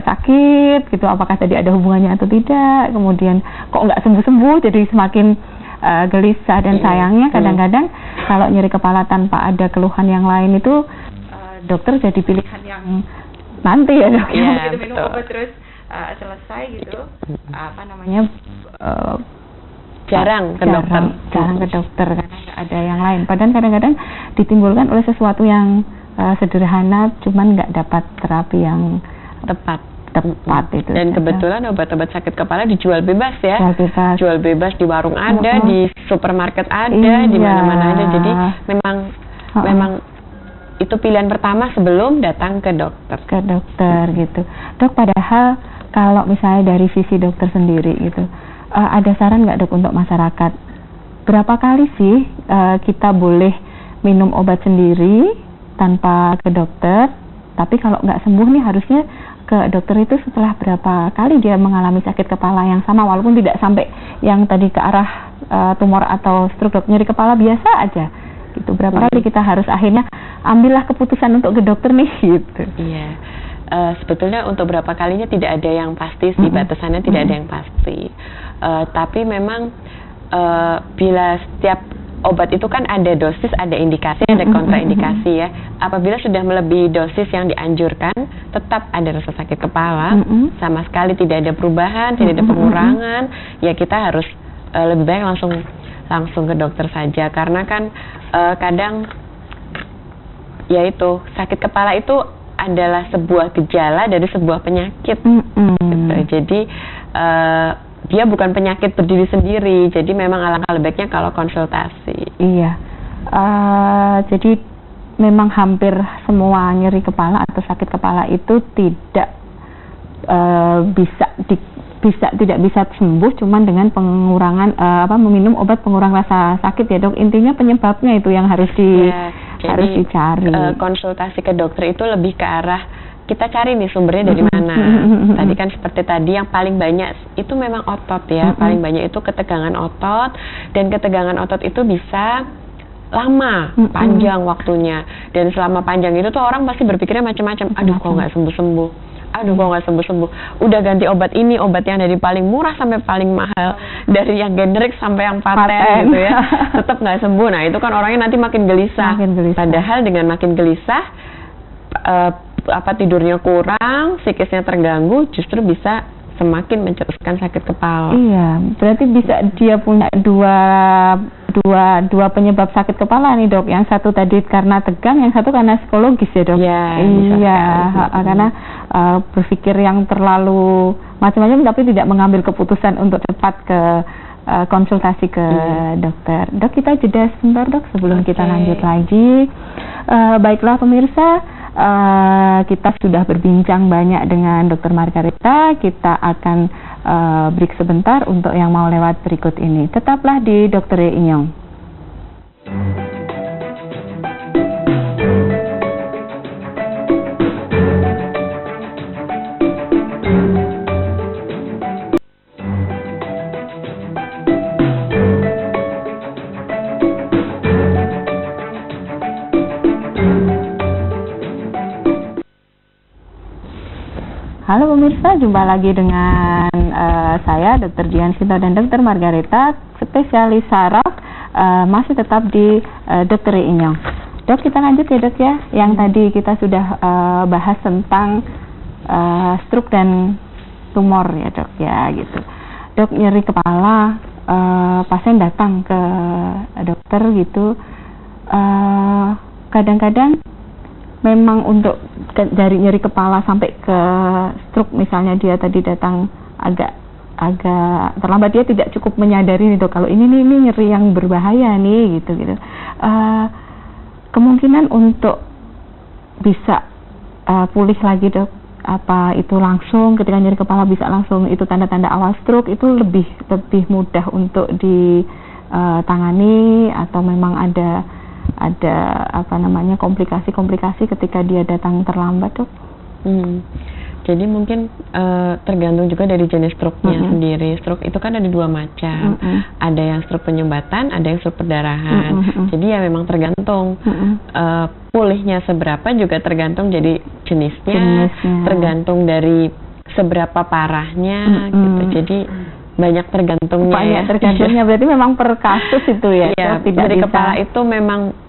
sakit gitu, apakah tadi ada hubungannya atau tidak, kemudian kok nggak sembuh-sembuh, jadi semakin gelisah. Dan sayangnya kadang-kadang kalau nyeri kepala tanpa ada keluhan yang lain itu dokter jadi pilihan yang nanti ya dok, begitu minum obat terus selesai gitu, jarang ke dokter karena nggak ada yang lain. Padahal kadang-kadang ditimbulkan oleh sesuatu yang sederhana, cuman nggak dapat terapi yang tepat itu. Dan kebetulan obat-obat sakit kepala dijual bebas ya, jual bebas di warung ada, di supermarket ada, di mana-mana ada. Jadi memang itu pilihan pertama sebelum datang ke dokter gitu. Dok, padahal kalau misalnya dari sisi dokter sendiri gitu, ada saran nggak dok untuk masyarakat? Berapa kali sih kita boleh minum obat sendiri tanpa ke dokter? Tapi kalau nggak sembuh nih harusnya ke dokter itu setelah berapa kali dia mengalami sakit kepala yang sama, walaupun tidak sampai yang tadi ke arah tumor atau stroke, dok, nyeri kepala biasa aja gitu. Berapa kali kita harus akhirnya ambillah keputusan untuk ke dokter nih gitu? Iya. Sebetulnya untuk berapa kalinya tidak ada yang pasti sih, batasannya tidak ada yang pasti. Tapi memang bila setiap obat itu kan ada dosis, ada indikasi, ada kontraindikasi ya. Apabila sudah melebihi dosis yang dianjurkan, tetap ada rasa sakit kepala, sama sekali tidak ada perubahan, tidak ada pengurangan, ya kita harus lebih baik langsung ke dokter saja. Karena kan kadang ya itu sakit kepala itu adalah sebuah gejala dari sebuah penyakit. Gitu. Jadi dia bukan penyakit berdiri sendiri. Jadi memang alangkah baiknya kalau konsultasi. Iya. Jadi memang hampir semua nyeri kepala atau sakit kepala itu tidak tidak bisa sembuh cuman dengan pengurangan meminum obat pengurang rasa sakit ya dok. Intinya penyebabnya itu yang harus dicari. Konsultasi ke dokter itu lebih ke arah kita cari nih sumbernya dari mana. Tadi kan seperti tadi yang paling banyak itu memang otot ya. Paling banyak itu ketegangan otot, dan ketegangan otot itu bisa lama, panjang waktunya. Dan selama panjang itu tuh orang pasti berpikirnya macam-macam. Aduh kok nggak sembuh-sembuh. Aduh kok nggak sembuh-sembuh. Udah ganti obat ini, obat yang dari paling murah sampai paling mahal, dari yang generik sampai yang paten gitu ya, tetap nggak sembuh. Nah itu kan orangnya nanti makin gelisah. Padahal dengan makin gelisah, tidurnya kurang, psikisnya terganggu, justru bisa semakin mencetuskan sakit kepala. Iya, berarti bisa dia punya dua penyebab sakit kepala nih dok. Yang satu tadi karena tegang, yang satu karena psikologis ya dok. Ya, iya, karena berpikir yang terlalu macam-macam tapi tidak mengambil keputusan untuk cepat ke konsultasi ke dokter. Dok, kita jeda sebentar dok sebelum kita lanjut lagi. Baiklah pemirsa, kita sudah berbincang banyak dengan Dr. Margareta. Kita akan break sebentar untuk yang mau lewat berikut ini. Tetaplah di Dr. Inyong. Halo pemirsa, jumpa lagi dengan saya Dr. Dian Sinto dan Dr. Margareta, spesialis saraf, masih tetap di Dr. Inyong. Dok, kita lanjut ya dok ya, yang tadi kita sudah bahas tentang stroke dan tumor ya dok ya gitu. Dok, nyeri kepala, pasien datang ke dokter gitu, kadang-kadang memang untuk dari nyeri kepala sampai ke stroke, misalnya dia tadi datang agak terlambat, dia tidak cukup menyadari nih dok, kalau ini nyeri yang berbahaya nih gitu. Kemungkinan untuk bisa pulih lagi dok, apa itu langsung ketika nyeri kepala bisa langsung itu tanda-tanda awal stroke, itu lebih mudah untuk ditangani atau memang ada komplikasi ketika dia datang terlambat dok? Jadi mungkin tergantung juga dari jenis stroke-nya sendiri. Stroke itu kan ada dua macam. Ada yang stroke penyumbatan, ada yang stroke perdarahan. Jadi ya memang tergantung pulihnya seberapa, juga tergantung jadi jenisnya. Tergantung dari seberapa parahnya gitu. Jadi banyak tergantungnya. Berarti memang per kasus itu ya. Iya, dari kepala itu memang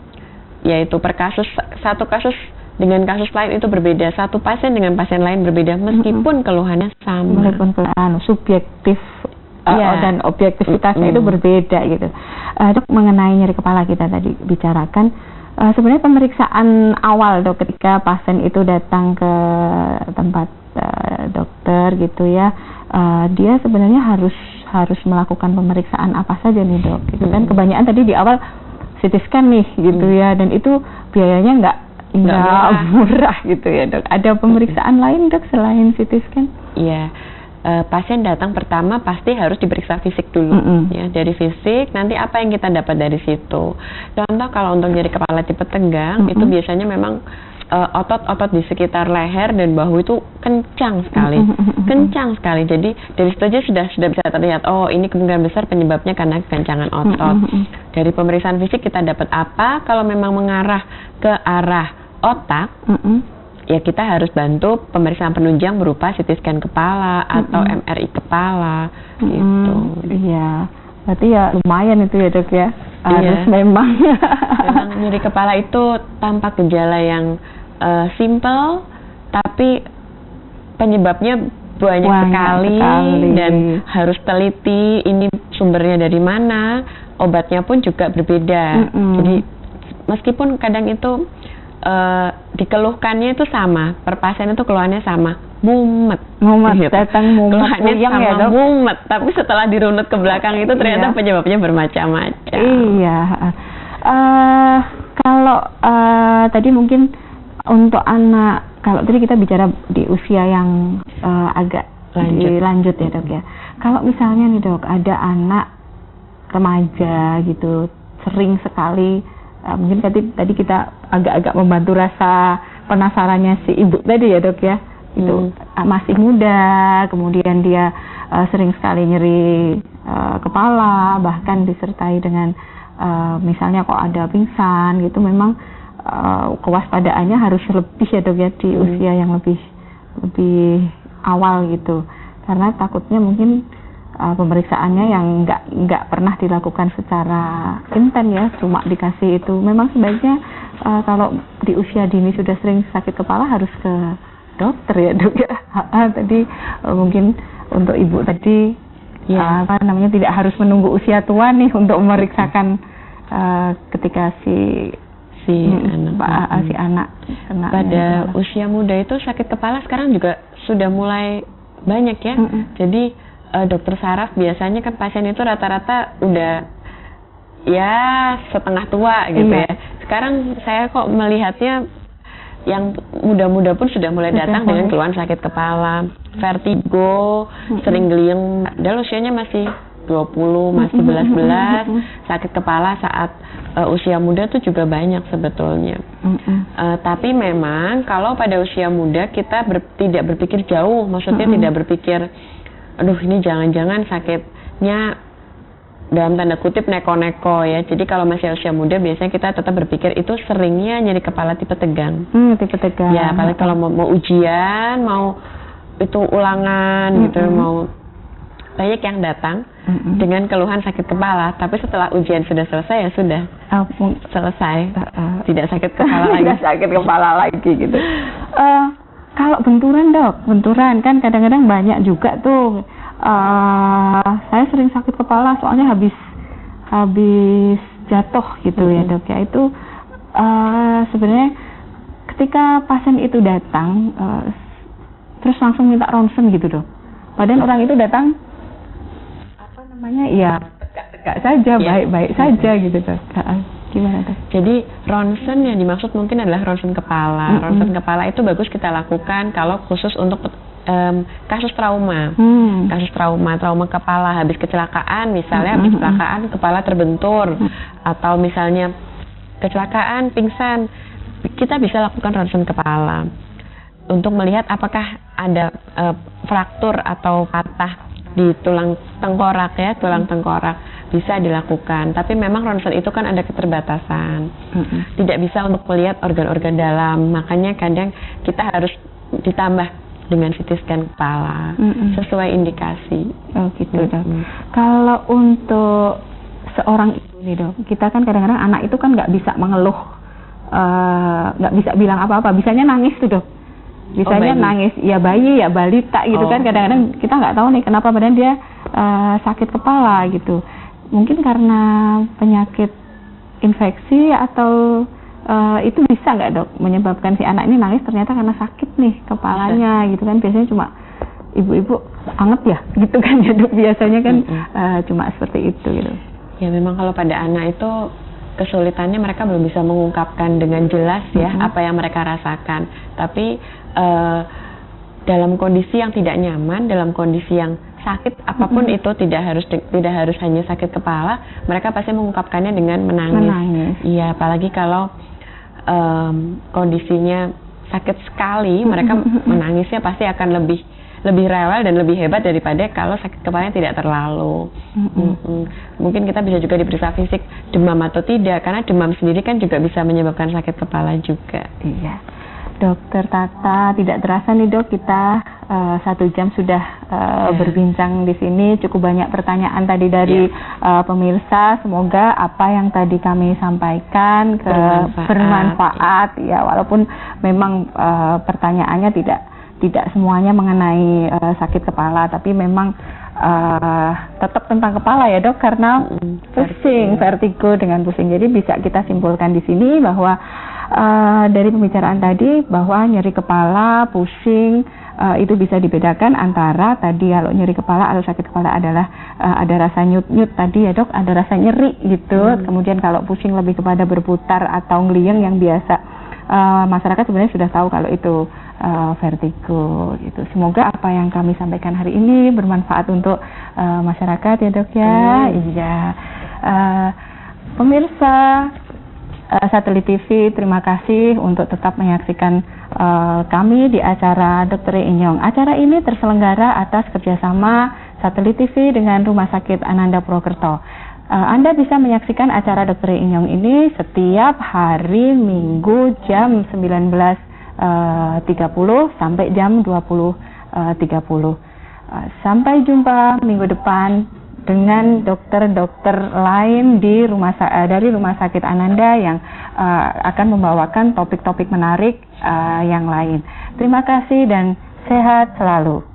yaitu per kasus, satu kasus dengan kasus lain itu berbeda, satu pasien dengan pasien lain berbeda, meskipun keluhannya sama. Meskipun subjektif dan objektivitasnya itu berbeda gitu. Dok, mengenai nyeri kepala kita tadi bicarakan, sebenarnya pemeriksaan awal dok ketika pasien itu datang ke tempat dokter gitu ya, dia sebenarnya harus melakukan pemeriksaan apa saja nih dok? Gitu kan kebanyakan tadi di awal CT scan nih gitu ya, dan itu biayanya nggak murah gitu ya dok. Ada pemeriksaan lain dok selain CT scan? Iya, pasien datang pertama pasti harus diperiksa fisik dulu ya. Dari fisik nanti apa yang kita dapat dari situ. Contoh kalau untuk nyeri kepala tipe tegang itu biasanya memang otot-otot di sekitar leher dan bahu itu kencang sekali. Jadi dari situ aja sudah bisa terlihat, oh ini kemungkinan besar penyebabnya karena kencangan otot. Dari pemeriksaan fisik kita dapat apa? Kalau memang mengarah ke arah otak, ya kita harus bantu pemeriksaan penunjang berupa CT scan kepala atau MRI kepala gitu. Iya, berarti ya lumayan itu ya dok ya. Harus memang nyeri kepala itu tanpa gejala yang simple, tapi penyebabnya banyak sekali dan harus teliti ini sumbernya dari mana, obatnya pun juga berbeda. Jadi meskipun kadang itu dikeluhkannya itu sama, per pasien itu keluhannya sama, mumet gitu. Datang mumet, keluhannya sama ya, mumet, tapi setelah dirunut ke belakang itu ternyata penyebabnya bermacam-macam. Iya. Kalau tadi mungkin untuk anak, kalau tadi kita bicara di usia yang agak lanjut ya dok ya. Kalau misalnya nih dok, ada anak remaja gitu, sering sekali, mungkin tadi kita agak-agak membantu rasa penasarannya si ibu tadi ya dok ya. Itu masih muda, kemudian dia sering sekali nyeri kepala, bahkan disertai dengan misalnya kok ada pingsan gitu. Memang kewaspadaannya harus lebih ya dok ya di usia yang lebih awal gitu, karena takutnya mungkin pemeriksaannya yang nggak pernah dilakukan secara intens ya, cuma dikasih itu. Memang sebaiknya kalau di usia dini sudah sering sakit kepala harus ke dokter ya dok ya. Tadi mungkin untuk ibu tadi tidak harus menunggu usia tua nih untuk memeriksakan ketika si anak kena. Pada usia muda itu sakit kepala sekarang juga sudah mulai banyak ya. Jadi dokter saraf biasanya kan pasien itu rata-rata udah ya setengah tua gitu ya. Sekarang saya kok melihatnya yang muda-muda pun sudah mulai datang dengan keluhan sakit kepala, vertigo, sering geleng, padahal usianya masih 20, masih 11, sakit kepala saat usia muda tuh juga banyak sebetulnya. Tapi memang kalau pada usia muda kita tidak berpikir jauh, maksudnya tidak berpikir, aduh ini jangan-jangan sakitnya dalam tanda kutip neko-neko ya. Jadi kalau masih usia muda biasanya kita tetap berpikir itu seringnya nyeri kepala tipe tegang. Tipe tegang. Ya, apalagi kalau mau ujian, mau itu ulangan gitu, mau banyak yang datang dengan keluhan sakit kepala, tapi setelah ujian sudah selesai ya sudah selesai, tidak sakit kepala lagi. Tidak sakit kepala lagi gitu. Kalau benturan kan kadang-kadang banyak juga tuh. Saya sering sakit kepala soalnya habis jatuh gitu ya dok ya. Itu sebenarnya ketika pasien itu datang terus langsung minta ronsen gitu dok. Padahal orang itu datang ya tegak saja, baik-baik saja gitu dok. Gimana dok? Jadi ronsen yang dimaksud mungkin adalah ronsen kepala. Ronsen kepala itu bagus kita lakukan kalau khusus untuk kasus trauma, trauma kepala habis kecelakaan, misalnya habis kecelakaan kepala terbentur, atau misalnya kecelakaan pingsan, kita bisa lakukan ronsen kepala untuk melihat apakah ada fraktur atau patah di tulang tengkorak ya, tulang tengkorak bisa dilakukan. Tapi memang ronsen itu kan ada keterbatasan, tidak bisa untuk melihat organ-organ dalam, makanya kadang kita harus ditambah dengan CT scan kepala sesuai indikasi. Oh gitu dok. Kalau untuk seorang ibu nih dok, kita kan kadang-kadang anak itu kan nggak bisa mengeluh, nggak bisa bilang apa-apa, bisanya nangis tuh dok. Bisanya nangis, ya bayi ya balita gitu kan, kadang-kadang kita nggak tahu nih kenapa badan dia sakit kepala gitu. Mungkin karena penyakit infeksi atau itu bisa nggak dok menyebabkan si anak ini nangis ternyata karena sakit nih kepalanya gitu kan. Biasanya cuma ibu-ibu anget ya gitu kan ya dok, biasanya kan cuma seperti itu gitu. Ya memang kalau pada anak itu kesulitannya mereka belum bisa mengungkapkan dengan jelas ya apa yang mereka rasakan. Tapi dalam kondisi yang tidak nyaman, dalam kondisi yang sakit apapun itu, tidak harus hanya sakit kepala, mereka pasti mengungkapkannya dengan menangis. Iya, apalagi kalau kondisinya sakit sekali, mereka menangisnya pasti akan lebih rewel dan lebih hebat daripada kalau sakit kepalanya tidak terlalu. Mungkin kita bisa juga diperiksa fisik demam atau tidak, karena demam sendiri kan juga bisa menyebabkan sakit kepala juga. Iya. Dokter Tata, tidak terasa nih dok, kita 1 jam sudah berbincang di sini. Cukup banyak pertanyaan tadi dari pemirsa. Semoga apa yang tadi kami sampaikan bermanfaat ya, walaupun memang pertanyaannya tidak semuanya mengenai sakit kepala, tapi memang tetap tentang kepala ya dok, karena pusing, vertigo dengan pusing. Jadi bisa kita simpulkan di sini bahwa dari pembicaraan tadi bahwa nyeri kepala, pusing itu bisa dibedakan antara tadi kalau nyeri kepala atau sakit kepala adalah ada rasa nyut-nyut tadi ya dok, ada rasa nyeri gitu. Kemudian kalau pusing lebih kepada berputar atau ngeliyeng yang biasa masyarakat sebenarnya sudah tahu kalau itu vertigo gitu. Semoga apa yang kami sampaikan hari ini bermanfaat untuk masyarakat ya dok ya. Iya. Pemirsa Satelit TV, terima kasih untuk tetap menyaksikan kami di acara Dr. Inyong. Acara ini terselenggara atas kerjasama Satelit TV dengan Rumah Sakit Ananda Purwokerto. Anda bisa menyaksikan acara Dr. Inyong ini setiap hari Minggu jam 19.30 sampai jam 20.30. Sampai jumpa minggu depan dengan dokter-dokter lain di dari Rumah Sakit Ananda yang akan membawakan topik-topik menarik yang lain. Terima kasih dan sehat selalu.